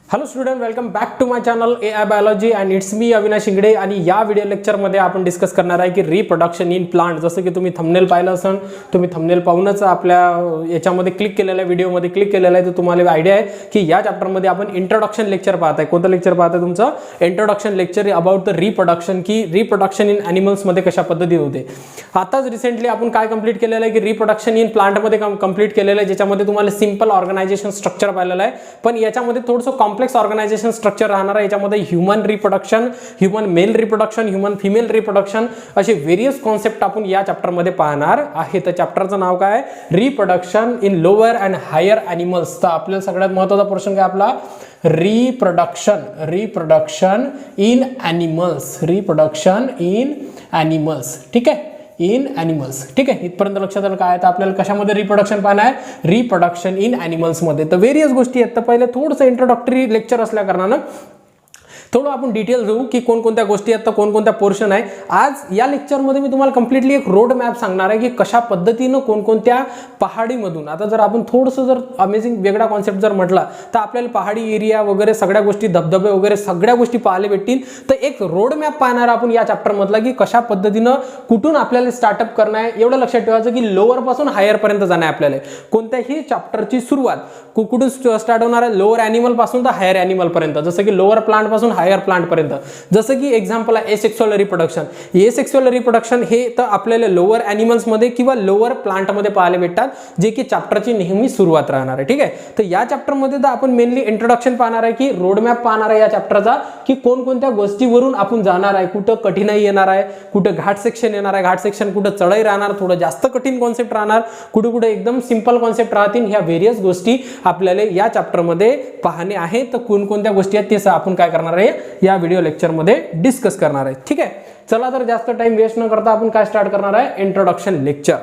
Hello student, welcome back to my channel AI biology and it's me Avinash Shingade. आणि या video लेक्चरमध्ये आपण discuss करणार आहे की रिप्रोडक्शन इन प्लांट. जसं की तुम्ही थंबनेल पाहिलं असेल, तुम्ही थंबनेल पाहूनच आपल्या याच्यामध्ये क्लिक केलेलं आहे, व्हिडिओमध्ये क्लिक केलेलं आहे, तर तुम्हाला आयडिया आहे की या चॅप्टरमध्ये आपण इंट्रोडक्शन लेक्चर पाहत आहे. कोणतं लेक्चर पाहत आहे? तुमचं introduction lecture about the reproduction, की रिप्रोडक्शन इन ॲनिमल्समध्ये कशा पद्धती होते. आताच रिसेंटली आपण काय कंप्लीट केलेलं आहे की रिप्रोडक्शन इन प्लांटमध्ये कंप्लीट केलेलं आहे, ज्याच्यामध्ये तुम्हाला सिंपल ऑर्गनायझेशन स्ट्रक्चर पाहिलेलं आहे. पण याच्यामध्ये थोडंसं कॉम्प्लेक्स ऑर्गनायझेशन स्ट्रक्चर राहणार आहे. याच्यामध्ये human reproduction, human male reproduction, human female reproduction असे व्हेरियस कॉन्सेप्ट आपण या चॅप्टरमध्ये पाहणार आहे. तर चॅप्टरचं नाव काय? Reproduction in lower and higher animals. तर आपल्याला सगळ्यात महत्त्वाचा प्रश्न काय आपला? Reproduction in animals, reproduction in animals. ठीक आहे, इन ॲनिमल्स. ठीक आहे, इथपर्यंत लक्षात आलं काय? तर आपल्याला कशामध्ये रिप्रोडक्शन पाहणं आहे? रिप्रोडक्शन इन ॲनिमल्समध्ये. तर व्हेरियस गोष्टी आहेत. तर पहिले थोडंसं इंट्रोडक्टरी लेक्चर असल्या कारणानं थोडं आपण डिटेल घेऊ की कोणकोणत्या गोष्टी आहेत, तर कोणकोणत्या पोर्शन आहे. आज या लेक्चरमध्ये मी तुम्हाला कम्प्लिटली एक रोड मॅप सांगणार आहे की कशा पद्धतीनं कोणकोणत्या पहाडीमधून, आता जर आपण थोडंसं जर अमेझिंग वेगळा कॉन्सेप्ट जर म्हटला तर आपल्याला पहाडी एरिया वगैरे सगळ्या गोष्टी, धबधबे वगैरे सगळ्या गोष्टी पाहायला भेटतील. तर एक रोड मॅप पाहणार आपण या चॅप्टरमधला की कशा पद्धतीनं कुठून आपल्याला स्टार्टअप करणं आहे. एवढं लक्षात ठेवायचं की लोअर पासून हायर पर्यंत जाणं आहे आपल्याला. कोणत्याही चॅप्टरची सुरुवात कुठून स्टार्ट होणार आहे? लोअर ॲनिमल पासून तर हायर ॲनिमल पर्यंत. जसं की लोअर प्लांट पासून हायर प्लांट पर्यंत. जसं की एक्झाम्पल आहे एसेक्सुअल रिप्रोडक्शन. एसेक्सुअल रिप्रोडक्शन हे तर आपल्याला लोअर ॲनिमल्स मध्ये किंवा लोअर प्लांट मध्ये पाहायला भेटतात, जे की चॅप्टरची नेहमी सुरुवात राहणार आहे. ठीक आहे, तर या चॅप्टर मध्ये तर आपण मेनली इंट्रोडक्शन पाहणार आहे की रोड मॅप पाहणार आहे या चॅप्टरचा, की कोणकोणत्या गोष्टीवरून आपण जाणार आहे, कुठं कठीणाई येणार आहे, कुठं घाट सेक्शन येणार आहे, घाट सेक्शन कुठं चढाई राहणार, थोडं जास्त कठीण कॉन्सेप्ट राहणार, कुठे कुठे एकदम सिंपल कॉन्सेप्ट राहतील. ह्या व्हेरियस गोष्टी आपल्याला या चॅप्टरमध्ये पाहणे आहे. तर कोणकोणत्या गोष्टी आहेत ते आपण काय करणार आहे या व्हिडिओ लेक्चरमध्ये डिस्कस करणार आहे. ठीक आहे, चला तर जास्त टाइम वेस्ट न करता आपण काय स्टार्ट करणार आहे? Introduction lecture.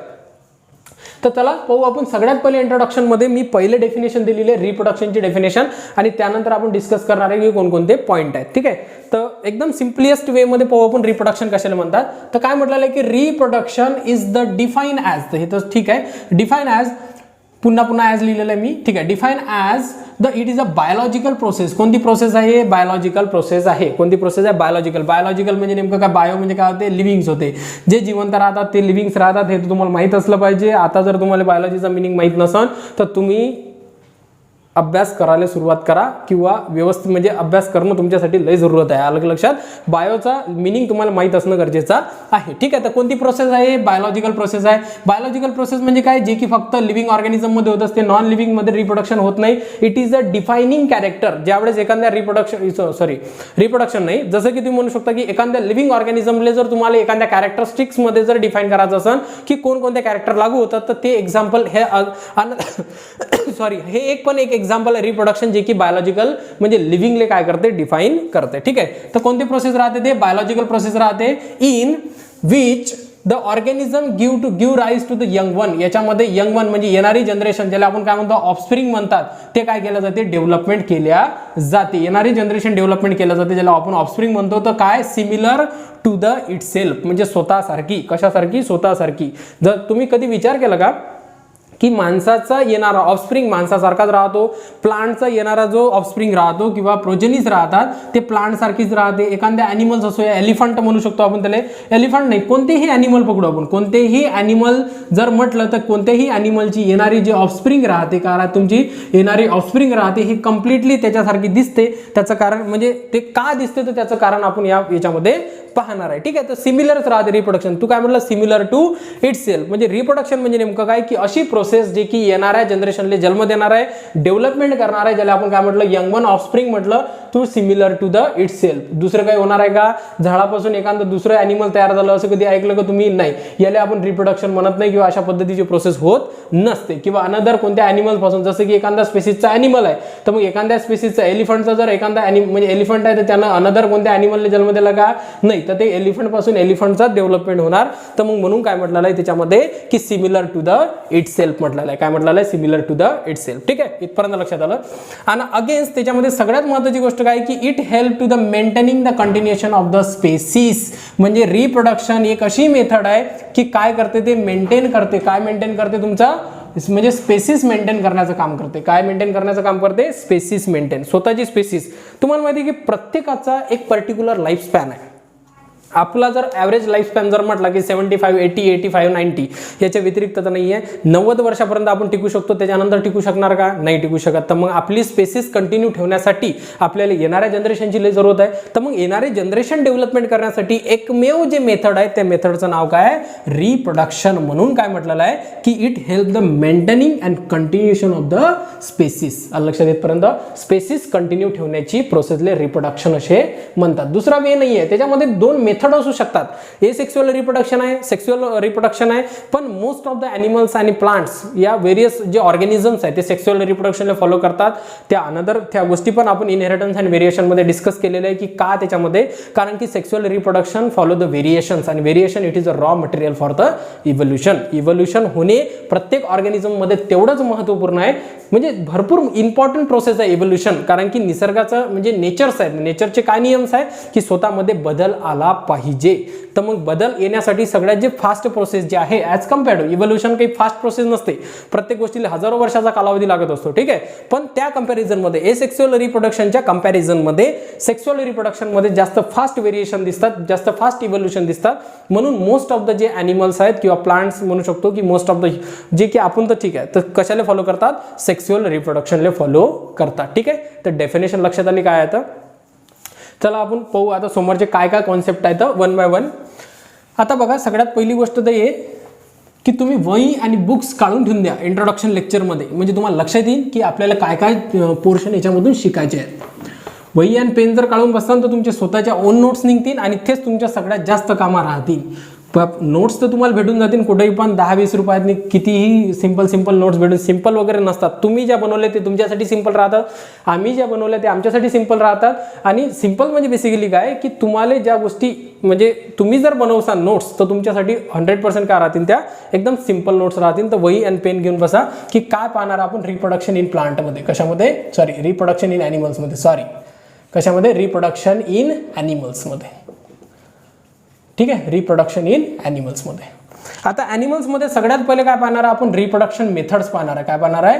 तर चला पाहू आपण. सगळ्यात पहिले इंट्रोडक्शन मध्ये मी पहिले डेफिनेशन दिलेली आहे, रिप्रोडक्शनची डेफिनेशन, आणि त्यानंतर आपण डिस्कस करणार आहे की कोणकोणते पॉईंट आहेत. ठीक आहे, तर एकदम सिम्पलेस्ट वे मध्ये पाहू आपण रिप्रोडक्शन कशाला म्हणतात. तर काय म्हटलेलं आहे की reproduction is the define as, तर हे तर ठीक आहे, डिफाईन ॲज, पुन्हा ॲज लिहिलेलं आहे मी. ठीक आहे, define as the it is a biological process. कोणती प्रोसेस आहे? बायोलॉजिकल प्रोसेस आहे. कोणती प्रोसेस आहे? बायोलॉजिकल. बायोलॉजिकल म्हणजे नेमकं काय? बायो म्हणजे काय होते? लिव्हिंग्स होते, जे जिवंत राहतात ते लिव्हिंग्स राहतात. हे तुम्हाला माहित असलं पाहिजे. आता जर तुम्हाला बायोलॉजीचा मिनिंग माहित नसेल तर तुम्ही अभ्यास करायला सुरुवात करा, किंवा व्यवस्थित म्हणजे अभ्यास करणं तुमच्यासाठी लय जरूरत आहे. अलग लक्षात, बायोचा मिनिंग तुम्हाला माहित असणं गरजेचं आहे. ठीक आहे, तर कोणती प्रोसेस आहे? बायोलॉजिकल प्रोसेस आहे. बायोलॉजिकल प्रोसेस म्हणजे काय? जे की फक्त लिव्हिंग ऑर्गॅनिझम मध्ये होत असते, नॉन लिव्हिंग मध्ये रिप्रोडक्शन होत नाही. It is a defining character. ज्यावेळेस एखाद्या रिप्रोडक्शन नाही, जसं की तुम्ही म्हणू शकता की एखाद्या लिव्हिंग ऑर्गॅनिझमला जर तुम्हाला एखाद्या कॅरेक्टरिस्टिक्स मध्ये जर डिफाईन करायचं असेल की कोणकोणते कॅरेक्टर लागू होतात, तर ते एक्झाम्पल हे हे एक एक्झाम्पल आहे रिप्रोडक्शन, जे की बायोलॉजिकल म्हणजे लिव्हिंगले काय करते? डिफाईन करते. ठीक आहे, तर कोणती प्रोसेस राहते? ते बायोलॉजिकल प्रोसेस राहते. In which the organism give rise to the young one. याच्यामध्ये यंग वन म्हणजे येणारी जनरेशन, ज्याला आपण काय म्हणतो? ऑफस्प्रिंग म्हणतात. ते काय केलं जाते? डेव्हलपमेंट केल्या जाते. येणारी जनरेशन डेव्हलपमेंट केलं जाते, ज्याला आपण ऑफस्प्रिंग म्हणतो. तर काय? Similar to the itself, म्हणजे स्वतःसारखी. कशासारखी? स्वतःसारखी. जर तुम्ही कधी विचार केला का की माणसाचा येणारा ऑफस्प्रिंग माणसासारखाच राहतो, प्लांटचा येणारा जो ऑफस्प्रिंग राहतो किंवा प्रोजेनीज राहतात ते प्लांट सारखीच राहते. एखाद्या ॲनिमल्स असो, एलिफंट म्हणू शकतो आपण त्याला, एलिफंट नाही, कोणतेही ॲनिमल पकडू आपण, कोणतेही ॲनिमल जर म्हटलं तर कोणत्याही ॲनिमलची येणारी जी ऑफस्प्रिंग राहते, कारण तुमची येणारी ऑफस्प्रिंग राहते ही कम्प्लिटली त्याच्यासारखी दिसते. त्याचं कारण म्हणजे ते का दिसते, तर त्याचं कारण आपण याच्यामध्ये पाहणार आहे. ठीक आहे, तर सिमिलरच राहते रिप्रोडक्शन. तू काय म्हटलं? Similar to itself. म्हणजे रिप्रोडक्शन म्हणजे नेमकं काय? की अशी प्रोसेस जे की येणाऱ्या जनरेशनला जन्म देणार आहे, डेव्हलपमेंट करणार आहे, ज्याला आपण काय म्हटलं? यंग वन ऑफस्प्रिंग म्हटलं. To similar to the itself. दुसरं काही होणार आहे का? झाडापासून एखादं दुसरं ॲनिमल तयार झालं असं कधी ऐकलं का तुम्ही? नाही, याला आपण रिप्रोडक्शन म्हणत नाही, किंवा अशा पद्धतीची प्रोसेस होत नसते. किंवा अनदर कोणत्या ॲनिमल पासून, जसं की एखादा स्पेसिसचा ॲनिमल आहे, तर मग एखाद्या स्पेसिसचा एलिफंटचा जर एखादा म्हणजे एलिफंट आहे, तर त्यानं अनदर कोणत्या ॲनिमलने जन्म दिला का? नाही, तर ते एलिफंट पासून एलिफंटचा डेव्हलपमेंट होणार. तर मग म्हणून काय म्हटलेलं आहे त्याच्यामध्ये की similar to the itself म्हटलेलं आहे. काय म्हटलेलं आहे? Similar to the itself. ठीक आहे, इथपर्यंत लक्षात आलं. आणि अगेन्स्ट त्याच्यामध्ये सगळ्यात महत्त्वाची गोष्ट काय की it help to the maintaining the continuation of the species. म्हणजे रिप्रोडक्शन एक अशी मेथड आहे की काय करते? ते मेंटेन करते. काय मेंटेन करते? तुमचा म्हणजे स्पेसिस मेंटेन करण्याचं काम करते. काय मेंटेन करण्याचं काम करते? स्पेसिस मेंटेन, स्वतःची स्पेसिस. तुम्हाला माहिती आहे की प्रत्येकाचा एक पर्टिक्युलर लाईफ स्पॅन आहे. आपला जर ॲव्हरेज लाईफ स्पॅन जर म्हटला की 75, 80, 85, 90 याच्या व्यतिरिक्त तर नाही आहे. 90 वर्षापर्यंत आपण टिकू शकतो, त्याच्यानंतर टिकू शकणार का? नाही टिकू शकत. तर मग आपली स्पेसिस कंटिन्यू ठेवण्यासाठी आपल्याला येणाऱ्या जनरेशनची लई जरूरत आहे. तर मग येणारे जनरेशन डेव्हलपमेंट करण्यासाठी एकमेव जे मेथड आहे त्या मेथडचं नाव काय आहे? रिप्रोडक्शन. म्हणून काय म्हटलेलं आहे की it help the maintaining and continuation of the species. लक्षात येतपर्यंत स्पेसिस कंटिन्यू ठेवण्याची प्रोसेसले रिप्रोडक्शन असे म्हणतात. दुसरा वे नाही आहे. त्याच्यामध्ये दोन मेथड असू शकतात. एसेक्सुअल रिप्रोडक्शन आहे, सेक्सुअल रिप्रोडक्शन आहे. पण मोस्ट ऑफ द ॲनिमल्स आणि प्लांट्स या व्हेरियस जे ऑर्गॅनिझम्स आहेत ते सेक्सुअल रिप्रोडक्शनला फॉलो करतात. त्या गोष्टी पण आपण इनहेरिटन्स अँड व्हेरिएशन मध्ये डिस्कस केलेलं आहे की का त्याच्यामध्ये, कारण की sexual reproduction follow the variations आणि variation it is a raw material for the evolution. Evolution होणे प्रत्येक ऑर्गॅनिझम मध्ये तेवढंच महत्त्वपूर्ण आहे. म्हणजे भरपूर इम्पॉर्टंट प्रोसेस आहे इव्होल्युशन, कारण की निसर्गाचं म्हणजे नेचर्स आहेत. नेचरचे काय नियम्स आहे की स्वतःमध्ये बदल आला पाहिजे. तर मग बदल येण्यासाठी सगळ्यात जे फास्ट प्रोसेस जे आहे ॲज कम्पेअर्ड टू इव्होल्युशन, काही फास्ट प्रोसेस नसते. प्रत्येक गोष्टीला हजारो वर्षाचा कालावधी लागत असतो. ठीक आहे. पण त्या कंपॅरिझनमध्ये एसेक्सुअल रिप्रोडक्शनच्या कंपॅरिझनमध्ये सेक्सुअल रिप्रोडक्शनमध्ये जास्त फास्ट व्हेरिएशन दिसतात, जास्त फास्ट इव्होल्युशन दिसतात. म्हणून मोस्ट ऑफ द जे ॲनिमल्स आहेत किंवा प्लांट्स म्हणू शकतो की मोस्ट ऑफ द जे की आपण तर ठीक आहे तर कशाला फॉलो करतात? सेक्सुअल रिप्रोडक्शनला फॉलो करतात. ठीक आहे. तर डेफिनेशन लक्षात आली काय आहे? चला आपण पाहू आता समोरचे काय काय कॉन्सेप्ट आहेत वन बाय वन. आता बघा सगळ्यात पहिली गोष्ट तर हे की तुम्ही वही आणि बुक्स काढून ठेवून द्या इंट्रोडक्शन लेक्चरमध्ये. म्हणजे तुम्हाला लक्षात येईल की आपल्याला काय काय पोर्शन याच्यामधून शिकायचे आहेत. वही आणि पेन जर काढून बसताल तर तुमचे स्वतःच्या ओन नोट्स निघतील आणि तेच तुमच्या सगळ्यात जास्त कामात राहतील. नोट्स तर तुम्हाला भेटून जातील कुठेही पण 10-20 रुपयातनी कितीही सिंपल नोट्स भेटून. सिंपल वगैरे नसतात. तुम्ही ज्या बनवले ते तुमच्यासाठी सिंपल राहतात, आम्ही ज्या बनवल्या ते आमच्यासाठी सिंपल राहतात. आणि सिंपल म्हणजे बेसिकली काय की तुम्हाला ज्या गोष्टी म्हणजे तुम्ही जर बनवसाल नोट्स तर तुमच्यासाठी 100% काय राहतील? त्या एकदम सिंपल नोट्स राहतील. तर वही आणि पेन घेऊन बसा की काय पाहणार आपण रिप्रोडक्शन इन प्लांटमध्ये, कशामध्ये? रिप्रोडक्शन इन ॲनिमल्समध्ये. कशामध्ये? रिप्रोडक्शन इन ॲनिमल्समध्ये. ठीक आहे. रिप्रोडक्शन इन ॲनिमल्समध्ये. आता ॲनिमल्समध्ये सगळ्यात पहिले काय पाहणार आपण? रिप्रोडक्शन मेथड्स पाहणार आहे. काय पाहणार आहे?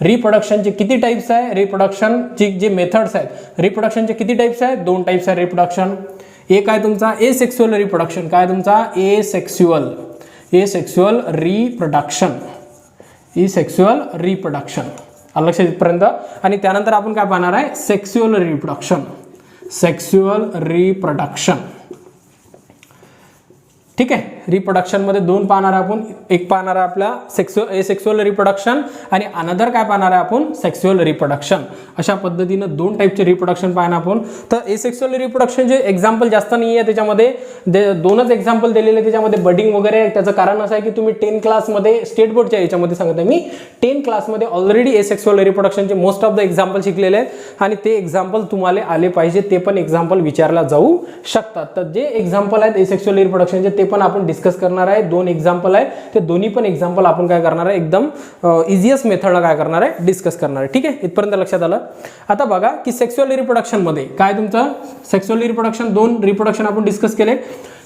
रिप्रोडक्शनचे किती टाइप्स आहे? रिप्रोडक्शनचे जे मेथड्स आहेत रिप्रोडक्शनचे किती टाइप्स आहेत? 2 टाइप्स आहे रिप्रोडक्शन. एक आहे तुमचा एसेक्सुअल रिप्रोडक्शन. काय तुमचा? Asexual reproduction. लक्षात येतपर्यंत. आणि त्यानंतर आपण काय पाहणार आहे? Sexual reproduction. ठीक आहे. रिप्रोडक्शनमध्ये 2 पाहणार आपण. एक पाहणार आहे आपला सेक्सुअल रिप्रोडक्शन आणि अनदर काय पाहणार आहे आपण? Sexual reproduction. अशा पद्धतीनं 2 टाईपचे रिप्रोडक्शन पाहणार आपण. तर एसेक्सुअल रिप्रोडक्शनचे एक्झाम्पल जास्त नाही आहे त्याच्यामध्ये. 2च एक्झाम्पल दिलेले त्याच्यामध्ये बडिंग वगैरे. त्याचं कारण असं आहे की तुम्ही 10 क्लासमध्ये स्टेट बोर्डच्या याच्यामध्ये सांगत आहे मी 10 क्लासमध्ये ऑलरेडी एसेक्सुअल रिप्रोडक्शनचे मोस्ट ऑफ द एक्झाम्पल शिकलेले आहेत आणि ते एक्झाम्पल तुम्हाला आले पाहिजे. ते पण एक्झाम्पल विचारला जाऊ शकतात. तर जे एक्झाम्पल आहेत एसेक्सुअल रिप्रोडक्शनचे ते पण आपण डिस्कस करणार आहे. 2 एक्झाम्पल आहे. ते दोन्ही पण एक्झाम्पल आपण काय करणार आहे? एकदम इझिएस्ट मेथडला काय करणार आहे? डिस्कस करणार आहे. ठीक आहे. इथपर्यंत लक्षात आलं. आता बघा की सेक्सुअल रिप्रोडक्शनमध्ये काय तुमचं? सेक्सुअल रिप्रोडक्शन 2 रिप्रोडक्शन आपण डिस्कस केले.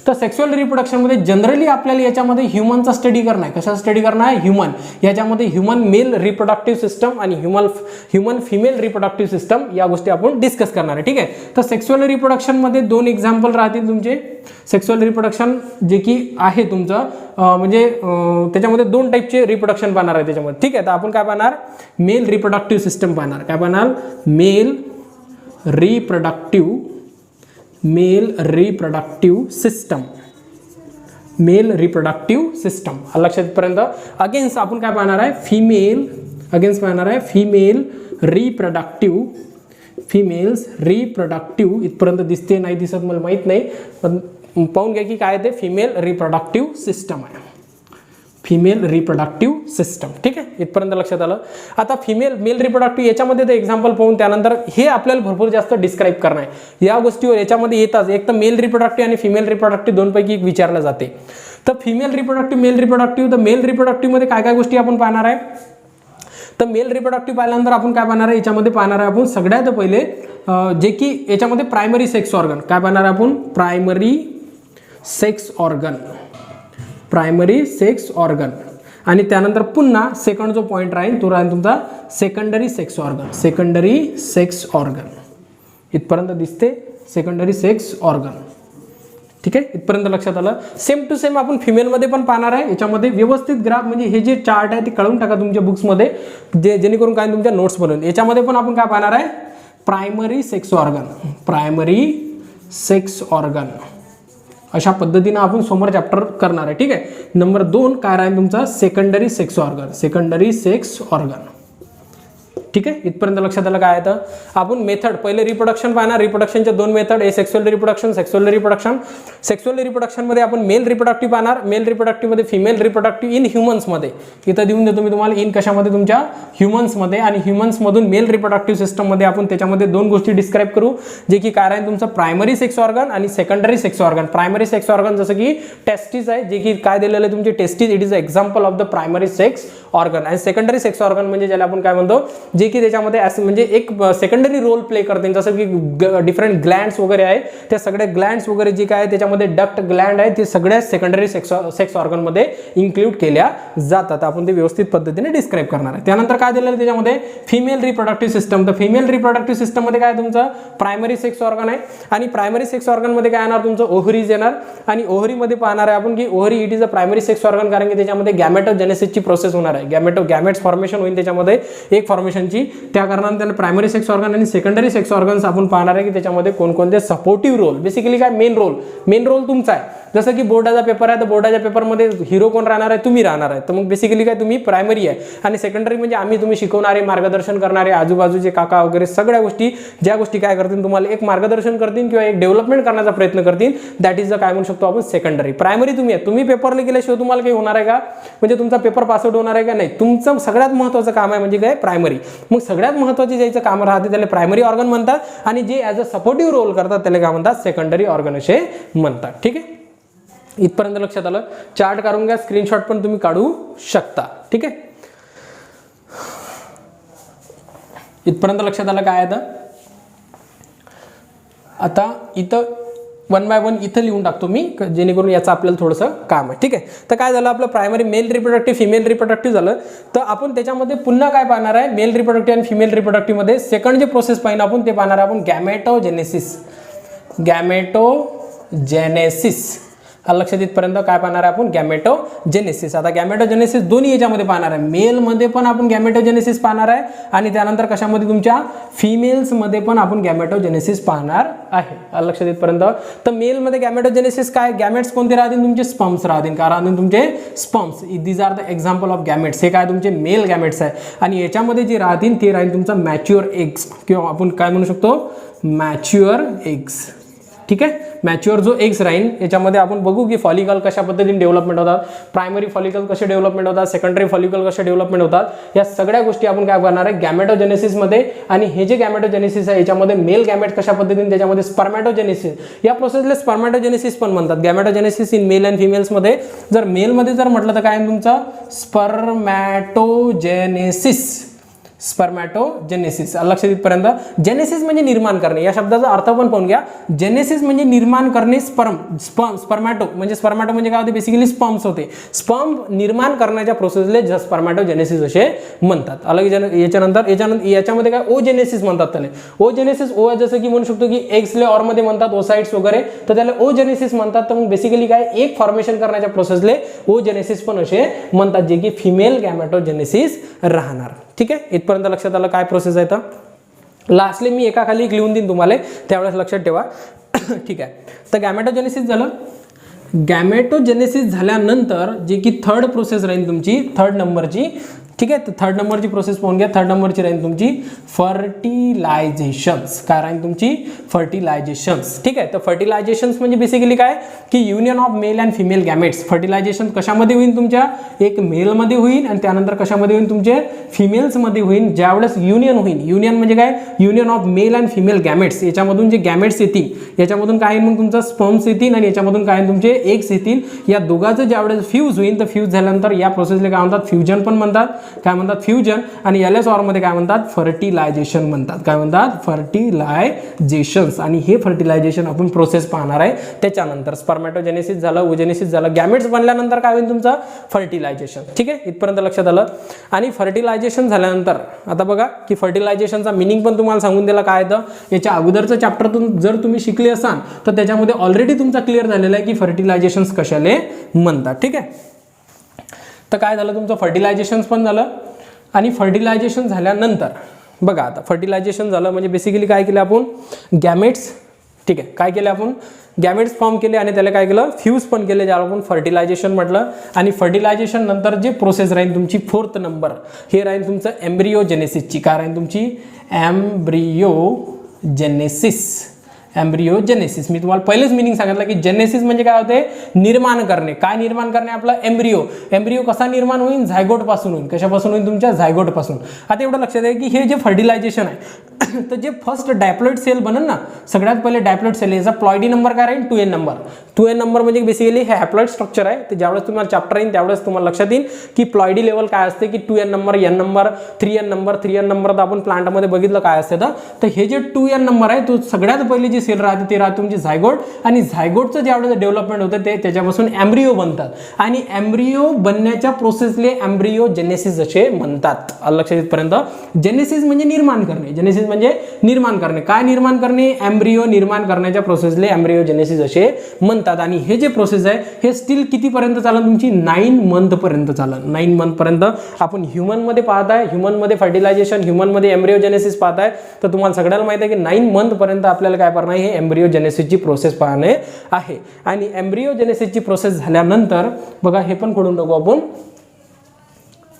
तर सेक्सुअल रिप्रोडक्शनमध्ये जनरली आपल्याला याच्यामध्ये ह्युमनचा स्टडी करणार आहे. कशा स्टडी करणार आहे? ह्युमन. याच्यामध्ये ह्युमन मेल रिप्रोडक्टिव्ह सिस्टम आणि ह्युमन फिमेल रिप्रोडक्टिव्ह सिस्टम या गोष्टी आपण डिस्कस करणार आहे. ठीक आहे. तर सेक्सुअल रिप्रोडक्शनमध्ये 2 एक्झाम्पल राहतील तुमचे. सेक्सुअल रिप्रोडक्शन जे की आहे तुमचं म्हणजे त्याच्यामध्ये 2 टाईपचे रिप्रोडक्शन पाहणार आहे त्याच्यामध्ये. ठीक आहे. तर आपण काय पाहणार? मेल रिप्रोडक्टिव्ह सिस्टम पाहणार. काय पाहणार? Male reproductive system. लक्षात पर्यंत. अगेन्स्ट आपण काय पाहणार आहे? Female reproductive. इथपर्यंत दिसते नाही दिसत मला माहित नाही, पण पाहून घ्या की काय ते फिमेल रिप्रोडक्टिव्ह सिस्टम आहे. Female reproductive system. ठीक आहे. इथपर्यंत लक्षात आलं. आता मेल रिप्रोडक्टिव्ह याच्यामध्ये ते एक्झाम्पल पाहून त्यानंतर हे आपल्याला भरपूर जास्त डिस्क्राईब करणार आहे. या गोष्टीवर याच्यामध्ये येतात. एक तर मेल रिप्रोडक्टिव्ह आणि फिमेल रिप्रोडक्टिव्ह 2 पैकी एक विचारलं जाते. तर फिमेल रिप्रोडक्टिव्ह, मेल रिप्रोडक्टिव्ह. तर मेल रिप्रोडक्टिव्हमध्ये काय काय गोष्टी आपण पाहणार आहे? तर मेल रिप्रोडक्टिव्ह पाहिल्यानंतर आपण काय पाहणार आहे? याच्यामध्ये पाहणार आहे आपण सगळ्यात पहिले जे की याच्यामध्ये प्रायमरी सेक्स ऑर्गन. काय पाहणार आहे आपण? Primary sex organ. आणि त्यानंतर पुन्हा सेकंड जो पॉईंट राहील तो राहील तुमचा secondary sex organ. Secondary sex organ इथपर्यंत दिसते, सेकंडरी सेक्स ऑर्गन. ठीक आहे, इथपर्यंत लक्षात आलं. सेम टू सेम आपण फिमेलमध्ये पण पाहणार आहे. याच्यामध्ये व्यवस्थित ग्राफ म्हणजे हे जे चार्ट आहे ते कळून टाका तुमच्या बुक्समध्ये, जेणेकरून काय तुमच्या नोट्स बनवून. याच्यामध्ये पण आपण काय पाहणार आहे, primary sex organ. Primary sex organ अशा पद्धतीनं आपण समोर चॅप्टर करणार आहे. ठीक आहे. नंबर 2 काय राहील तुमचा, secondary sex organ. Secondary sex organ. ठीक आहे, इथपर्यंत लक्षात आलं काय आहे. आपण मेथड पहिले रिप्रोडक्शन पाहणार. रिप्रोडक्शनचे 2 method, asexual reproduction, sexual reproduction. Sexual रिप्रोडक्शनमध्ये आपण मेल रिप्रोडक्टिव्ह पाहणार. मेल रिप्रोडक्टिव्हमध्ये फिमेल रिप्रोडक्टिव्ह इन ह्युमन्समध्ये. इथं देऊन देतो मी तुम्हाला इन कशामध्ये, तुमच्या ह्युमन्समध्ये. आणि ह्युमन्समधून मेल रिप्रोडक्टिव्ह सिस्टममध्ये आपण त्याच्यामध्ये 2 गोष्टी डिस्क्राईब करू, जे की काय आहे तुमचं प्रायमरी सेक्स ऑर्गन आणि secondary sex organ. Primary sex organ जसं की टेस्टिस आहे, जे की काय दिलेलं आहे तुमचे testis, it is a example of the primary sex organ. आणि सेकंडरी सेक्स ऑर्गन म्हणजे ज्याला आपण काय म्हणतो, जे की त्याच्यामध्ये म्हणजे एक सेकंडरी रोल प्ले करते. जसं की डिफरंट ग्लँड्स वगैरे आहे, त्या सगळ्या ग्लँड्स वगैरे जे काय त्याच्यामध्ये डक्ट ग्लँड आहे ते सगळ्या सेकंडरी सेक्स ऑर्गनमध्ये इन्क्लूड केल्या जातात. आपण ते व्यवस्थित पद्धतीने डिस्क्राईब करणार आहे. त्यानंतर काय दिलेलं त्याच्यामध्ये, फिमेल रिप्रोडक्टिव्ह सिस्टम. तर फिमेल रिप्रोडक्टिव्ह सिस्टममध्ये काय तुमचं प्रायमरी सेक्स ऑर्गन आहे. आणि प्रायमरी सेक्स ऑर्गनमध्ये काय येणार तुमचं, ओव्हरीज येणार. आणि ओव्हरीमध्ये पाहणार आहे आपण की ovary it is a primary sex organ, कारण की त्याच्यामध्ये गॅमेटोजेनेसिसची प्रोसेस होणार आहे. गॅमेट्स फॉर्मेशन होईल त्याच्यामध्ये, एक फॉर्मेशनची. त्या कारणाने त्याला प्रायमरी सेक्स ऑर्गन आणि सेकंडरी सेक्स ऑर्गन्स आपण पाहणार आहे की त्याच्यामध्ये कोणकोणते सपोर्टिव्ह रोल. बेसिकली काय मेन रोल तुमचा आहे. जसं की बोर्डाचा पेपर आहे, तर बोर्डाच्या पेपरमध्ये हिरो कोण राहणार आहे, तुम्ही राहणार आहे. तर मग बेसिकली काय तुम्ही प्रायमरी आहे. आणि सेकंडरी म्हणजे आम्ही तुम्ही शिकवणारे, मार्गदर्शन करणारे, आजूबाजूचे काका वगैरे सगळ्या गोष्टी, ज्या गोष्टी काय करतील तुम्हाला एक मार्गदर्शन करतील किंवा एक डेव्हलपमेंट करण्याचा प्रयत्न करतील, दॅट इज द काय म्हणू शकतो आपण सेकंडरी. प्रायमरी तुम्ही आहे. तुम्ही पेपर लिहिल्याशिवाय तुम्हाला काही होणार आहे का, म्हणजे तुमचा पेपर पासआउट होणार आहे का, नाही. तुमचं सगळ्यात महत्त्वाचं काम आहे म्हणजे काय, प्रायमरी. मग सगळ्यात महत्त्वाचे ज्याचं काम राहते त्याला प्रायमरी ऑर्गन म्हणतात. आणि जे ॲज अ सपोर्टिव्ह रोल करतात त्याला काय म्हणतात, सेकंडरी ऑर्गन असे म्हणतात. ठीक आहे, इथपर्यंत लक्षात आलं. चार्ट काढून घ्या, स्क्रीनशॉट पण तुम्ही काढू शकता. ठीक आहे, इथपर्यंत लक्षात आलं काय आहे. आता इथं 1 बाय 1 इथं लिहून टाकतो मी, जेणेकरून याचं आपल्याला थोडंसं काम आहे. ठीक आहे, तर काय झालं आपलं primary male reproductive, female reproductive झालं. तर आपण त्याच्यामध्ये पुन्हा काय पाहणार आहे, मेल रिप्रोडक्टिव्ह आणि फिमेल रिप्रोडक्टिव्हमध्ये सेकंड जे प्रोसेस पाहिजे आपण ते पाहणार आहे आपण, गॅमेटोजेनेसिस. गॅमेटोजेनेसिस लक्षात इथपर्यंत काय पाहणार आहे आपण, गॅमेटोजेनेसिस. आता गॅमेटोजेनेसिस दोन्ही याच्यामध्ये पाहणार आहे. मेलमध्ये पण आपण गॅमेटोजेनेसिस पाहणार आहे आणि त्यानंतर कशामध्ये तुमच्या फिमेल्समध्ये पण आपण गॅमेटोजेनेसिस पाहणार आहे. लक्षात इथपर्यंत. तर मेलमध्ये गॅमेटोजेनेसिस काय, गॅमेट्स कोणते राहतील तुमचे, स्पर्म्स राहतील. कारण तुमचे sperms these are the example of gametes. हे काय तुमचे मेल गॅमेट्स आहे. आणि याच्यामध्ये जे राहतील ते राहील तुमचा मॅच्युअर एग्स, किंवा आपण काय म्हणू शकतो मॅच्युअर एग्स. ठीक आहे, मॅच्युअर जो एग्स राहील याच्यामध्ये आपण बघू की फॉलिकल कशा पद्धतीने डेव्हलपमेंट होतात, प्रायमरी फॉलिकल कसे डेव्हलपमेंट होतात, सेकंडरी फॉलिकल कसे डेव्हलपमेंट होतात, या सगळ्या गोष्टी आपण काय करणार आहे गॅमेटोजेनेसिसमध्ये. आणि हे जे गॅमेटोजेनेसिस आहे याच्यामध्ये मेल गॅमेट कशा पद्धतीने, त्याच्यामध्ये स्पर्मॅटोजेनेसिस, या प्रोसेसला स्पर्मॅटोजेनेसिस पण म्हणतात. गॅमेटोजेनेसिस इन मेल अँड फिमेल्समध्ये. जर मेलमध्ये जर म्हटलं तर काय तुमचं स्पर्मॅटोजेनेसिस. स्पर्मॅटोजेनेसिस लक्षात इथपर्यंत. जेनेसिस म्हणजे निर्माण करणे, या शब्दाचा अर्थ पण पाहून घ्या. जेनेसिस म्हणजे निर्माण करणे, स्पर्मॅटो म्हणजे काय होते, बेसिकली स्पर्म्स होते. स्पर्म निर्माण करण्याच्या प्रोसेसला स्पर्मॅटोजेनेसिस असे म्हणतात. अलग याच्यानंतर याच्यामध्ये काय ओजेनेसिस म्हणतात त्याला. ओजेनेसिस ओ जसं की म्हणू शकतो की एग्सले ऑरमध्ये म्हणतात ओसाइट्स वगैरे, तर त्याला ओजेनेसिस म्हणतात. तर मग बेसिकली काय एक फॉर्मेशन करण्याच्या प्रोसेसले ओजेनेसिस पण असे म्हणतात, जे की फिमेल गॅमेटोजेनेसिस राहणार. ठीक आहे, इथपर्यंत लक्षात आलं काय प्रोसेस आहे. तर लास्टली मी एका खाली एक लिहून देईन तुम्हाला, त्यावेळेस लक्षात ठेवा. ठीक आहे, तर गॅमेटोजेनेसिस झालं. गॅमेटोजेनेसिस झाल्यानंतर जे की थर्ड प्रोसेस राहील तुमची, थर्ड नंबरची. ठीक आहे, तर थर्ड नंबरची प्रोसेस पाहून घ्या. थर्ड नंबरची राहील तुमची फर्टिलायझेशन्स. काय राहील तुमची फर्टिलायझेशन्स. ठीक आहे, तर फर्टिलायझेशन्स म्हणजे बेसिकली काय की union of male and female gametes. Fertilization कशामध्ये होईल तुमच्या, एक मेलमध्ये होईल आणि त्यानंतर कशामध्ये होईल तुमचे फिमेल्समध्ये होईल. ज्यावेळेस युनियन होईल, युनियन म्हणजे काय, union of male and female gametes. याच्यामधून जे गॅमेट्स येतील याच्यामधून काय मग तुमचा स्पर्म्स येतील आणि याच्यामधून काय तुमचे एग्स येतील. या दोघांचं ज्यावेळेस फ्यूज होईल, तर फ्यूज झाल्यानंतर या प्रोसेसला काय म्हणतात, फ्युजन पण म्हणतात. काय म्हणतात फ्युजन, आणि LSR मध्ये काय म्हणतात फर्टिलायझेशन म्हणतात. काय म्हणतात फर्टिलायझेशन्स. आणि हे फर्टिलायझेशन आपण प्रोसेस पाहणार आहे. त्याच्यानंतर स्पर्मॅटोजेनेसिस झालं, ओजेनेसिस झालं, गॅमेट्स बनल्यानंतर काय होईल तुमचं फर्टिलायझेशन. ठीक आहे, इथपर्यंत लक्षात आलं. आणि फर्टिलायझेशन झाल्यानंतर आता बघा की फर्टिलायझेशनचा मिनिंग पण तुम्हाला सांगून दिला काय आहे. याच्या अगोदरचं चॅप्टरतून जर तुम्ही शिकले असाल तर त्याच्यामध्ये ऑलरेडी तुमचा क्लिअर झालेला आहे की फर्टिलायझेशन कशाले म्हणतात. ठीक आहे, तर काय झालं तुमचं फर्टिलायझेशन पण झालं. आणि फर्टिलायझेशन झाल्यानंतर बघा आता फर्टिलायझेशन झालं म्हणजे बेसिकली काय केलं आपण गॅमेट्स. ठीक आहे, काय केलं आपण गॅमेट्स फॉर्म केले आणि त्याला काय केलं फ्यूज पण केले, ज्याला आपण फर्टिलायझेशन म्हटलं. आणि फर्टिलायझेशन नंतर जे प्रोसेस राहील तुमची 4th नंबर हे राहील तुमचं एम्ब्रियोजेनेसिसची. काय राहील तुमची एम्ब्रियोजेनेसिस. एम्ब्रियोजेनेसिस मी तुम्हाला पहिलेच मिनिंग सांगितलं की जेनेसिस म्हणजे काय होते निर्माण करणे. काय निर्माण करणे आपलं एम्ब्रियो. एम्ब्रियो कसा निर्माण होईल झायगोट पासून होईल. कशापासून होईल तुमच्या झायगोट पासून. आता एवढं लक्षात आहे की हे जे फर्टिलायझेशन आहे तर जे फर्स्ट डायप्लॉइड सेल बनन ना सगळ्यात पहिले डायप्लॉइड सेल याचा प्लॉइडी नंबर काय राहील 2n नंबर. 2n नंबर म्हणजे बेसिकली हे हॅप्लॉइड स्ट्रक्चर आहे. ते ज्यावेळेस तुम्हाला चॅप्टर येईल त्यावेळेस तुम्हाला लक्षात येईल की प्लॉइडी लेवल काय असते की 2n number, n number, 3n number. 3n number तर आपण प्लांटमध्ये बघितलं काय असते. तर हे जे 2n नंबर आहे तो सगळ्यात पहिले जी सेल राहते ते राहते तुमची झायगोट. आणि झायगोटचं ज्यावेळेस डेव्हलपमेंट होतं ते त्याच्यापासून एम्ब्रियो बनतात. आणि एम्ब्रियो बनण्याच्या प्रोसेसले एम्ब्रियोजेनेसिस असे म्हणतात. लक्षात येतपर्यंत जेनेसिस म्हणजे निर्माण करणे. जेनेसिस म्हणजे निर्माण करणे. काय निर्माण करणे एम्ब्रियो निर्माण करण्याच्या प्रोसेसले एम्ब्रियोजेनेसिस असे म्हणतात. आणि हे जे प्रोसेस आहे हे स्टील कितीपर्यंत चालेल तुमची 9 मंथ पर्यंत चालेल. 9 मंथ पर्यंत आपण ह्युमन मध्ये पाहताय. ह्युमन मध्ये फर्टिलायझेशन, ह्युमन मध्ये एम्ब्रियोजेनेसिस पाहताय. तर तुम्हाला सगळ्यांना माहिती आहे की 9 मंथ पर्यंत आपल्याला काय करणार हे एम्ब्रियोजेनेसिसची प्रोसेस पाहणे आहे. आणि एम्ब्रियोजेनेसिसची प्रोसेस झाल्यानंतर बघा हे पण करून टाकू आपण.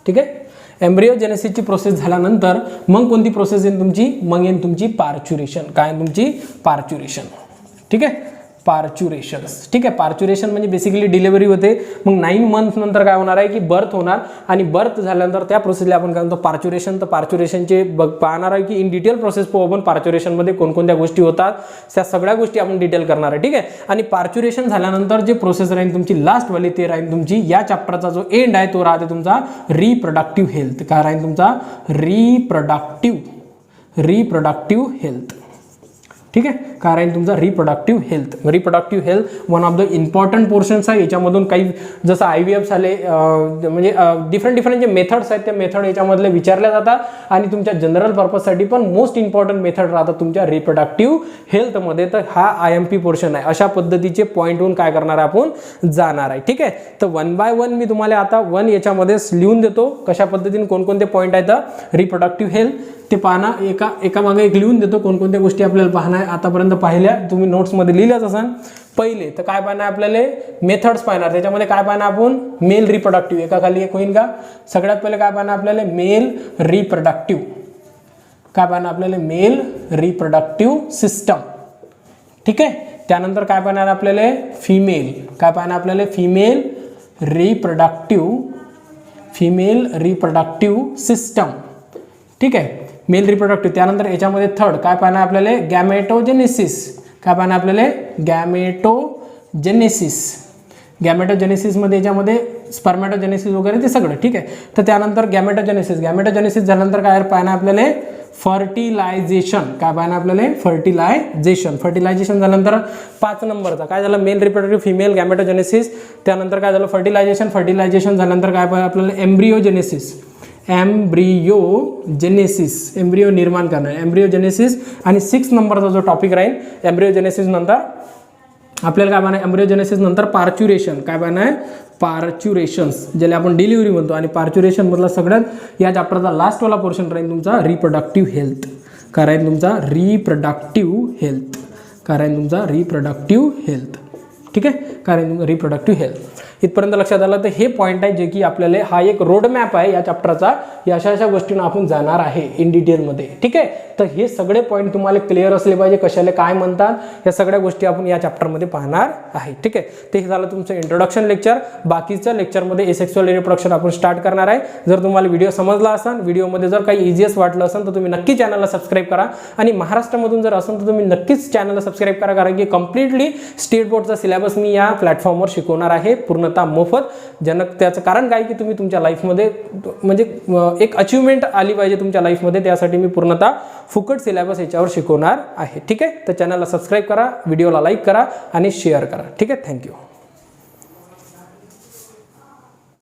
ठीक आहे, एम्ब्रियोजेनेसिसची प्रोसेस झाल्यानंतर मग कोणती प्रोसेस येईल तुमची मग येईल तुमची पार्च्युरेशन. काय तुमची पार्च्युरेशन. ठीक आहे, पार्च्युरेशन्स. ठीक आहे, पार्च्युरेशन म्हणजे बेसिकली डिलिव्हरी होते. मग 9 मंथ नंतर काय होणार आहे की बर्थ होणार. आणि बर्थ झाल्यानंतर त्या प्रोसेसला आपण काय म्हणतो पार्च्युरेशन. तर पार्च्युरेशनचे पाहणार आहे की इन डिटेल प्रोसेस पाहू आपण पार्च्युरेशनमध्ये कोणकोणत्या गोष्टी होतात त्या सगळ्या गोष्टी आपण डिटेल करणार आहे. ठीक आहे, आणि पार्च्युरेशन झाल्यानंतर जे प्रोसेस राहील तुमची लास्ट वाली ते राहील तुमची या चॅप्टरचा जो एंड आहे तो राहते तुमचा रिप्रोडक्टिव्ह हेल्थ. काय राहील तुमचा रिप्रोडक्टिव्ह हेल्थ. ठीक आहे, काय राहील तुमचा reproductive health. Reproductive health one of the important portions आहे. याच्यामधून काही जसं IVF झाले म्हणजे डिफरंट जे मेथड्स आहेत त्या मेथड याच्यामधले विचारल्या जातात. आणि तुमच्या जनरल पर्पजसाठी पण मोस्ट इम्पॉर्टंट मेथड राहतात तुमच्या रिप्रोडक्टिव्ह हेल्थमध्ये. तर हा IMP पोर्शन आहे. अशा पद्धतीचे पॉईंटहून काय करणार आहे आपण जाणार आहे. ठीक आहे, तर 1 by 1 मी तुम्हाला आता 1 याच्यामध्ये लिहून देतो कशा पद्धतीने कोणकोणते पॉईंट आहेत रिप्रोडक्टिव्ह हेल्थ ते पाहना. एका मागे एक लिहून देतो कोणकोणत्या गोष्टी आपल्याला पाहणार आहे. आतापर्यंत पाहिल्या तुम्ही नोट्समध्ये लिहिल्याच असाल. पहिले तर काय पाहणार आपल्याला मेथड्स पाहणार. त्याच्यामध्ये काय पाहणार आपण मेल रिप्रोडक्टिव्ह. एका खाली एक होईल का. सगळ्यात पहिले काय पाहणार आपल्याला मेल रिप्रोडक्टिव्ह. काय पाहणार आपल्याला मेल रिप्रोडक्टिव्ह सिस्टम. ठीक आहे, त्यानंतर काय पाहणार आपल्याला फिमेल. काय पाहणार आपल्याला फिमेल रिप्रोडक्टिव्ह सिस्टम. ठीक आहे, मेल रिप्रोडक्टिव्ह. त्यानंतर याच्यामध्ये थर्ड काय पाहणार आपल्याला गॅमेटोजेनेसिस. काय पाहणार आपल्याला गॅमेटोजेनेसिस मध्ये याच्यामध्ये स्पर्मॅटोजेनेसिस वगैरे ते सगळं. ठीक आहे, तर त्यानंतर गॅमेटोजेनेसिस झाल्यानंतर काय पाहणार आपल्याला फर्टिलायझेशन. काय पाहणार आपल्याला फर्टिलायझेशन झाल्यानंतर 5 नंबरचा काय झालं मेल रिप्रोडक्टिव्ह फिमेल गॅमेटोजेनेसिस. त्यानंतर काय झालं फर्टिलायझेशन झाल्यानंतर काय पाहिजे आपल्याला एम्ब्रियोजेनेसिस. एम्ब्रियो निर्माण करणं एम्ब्रियोजेनेसिस. आणि 6 नंबरचा जो टॉपिक राहील एम्ब्रियोजेनेसिस नंतर आपल्याला काय पाहणार एम्ब्रियोजेनेसिस नंतर पार्च्युरेशन. काय पाहणार पार्च्युरेशन्स ज्याला आपण डिलिव्हरी म्हणतो. आणि पार्च्युरेशन मधला सगळ्यात या चॅप्टरचा लास्टवाला पोर्शन राहील तुमचा रिप्रोडक्टिव्ह हेल्थ. काय राहील तुमचा रिप्रोडक्टिव्ह हेल्थ. ठीक आहे, काय राहील तुमचा रिप्रोडक्टिव्ह हेल्थ. इथपर्यंत लक्षात आलं. तर हे पॉईंट आहे जे की आपल्याला हा एक रोड मॅप आहे या चॅप्टरचा. या अशा गोष्टींना आपण जाणार आहे इन डिटेलमध्ये. ठीक आहे, तर हे सगळे पॉईंट तुम्हाला क्लिअर असले पाहिजे कशाला काय म्हणतात या सगळ्या गोष्टी आपण या चॅप्टरमध्ये पाहणार आहे. ठीक आहे, ते झालं तुमचं इंट्रोडक्शन लेक्चर. बाकीच्या लेक्चरमध्ये एसेक्सुअल रिप्रोडक्शन आपण स्टार्ट करणार आहे. जर तुम्हाला व्हिडिओ समजला असेल व्हिडिओमध्ये जर काही इझिएस्ट वाटलं असेल तर तुम्ही नक्की चॅनलला सबस्क्राईब करा. आणि महाराष्ट्रामधून जर असेल तर तुम्ही नक्कीच चॅनलला सबस्क्राईब करा कारण की कम्प्लिटली स्टेट बोर्डचा सिलेबस सिलेबस मी या प्लॅटफॉर्मवर शिकवणार आहे पूर्णतः मोफत. त्याचं कारण काय की तुम्ही तुमच्या लाईफमध्ये म्हणजे एक अचिव्हमेंट आली पाहिजे तुमच्या लाईफमध्ये, त्यासाठी मी पूर्णतः फुकट सिलेबस याच्यावर शिकवणार आहे. ठीक आहे, तर चॅनलला सबस्क्राईब करा, व्हिडिओला लाईक करा आणि शेअर करा. ठीक आहे, थँक्यू.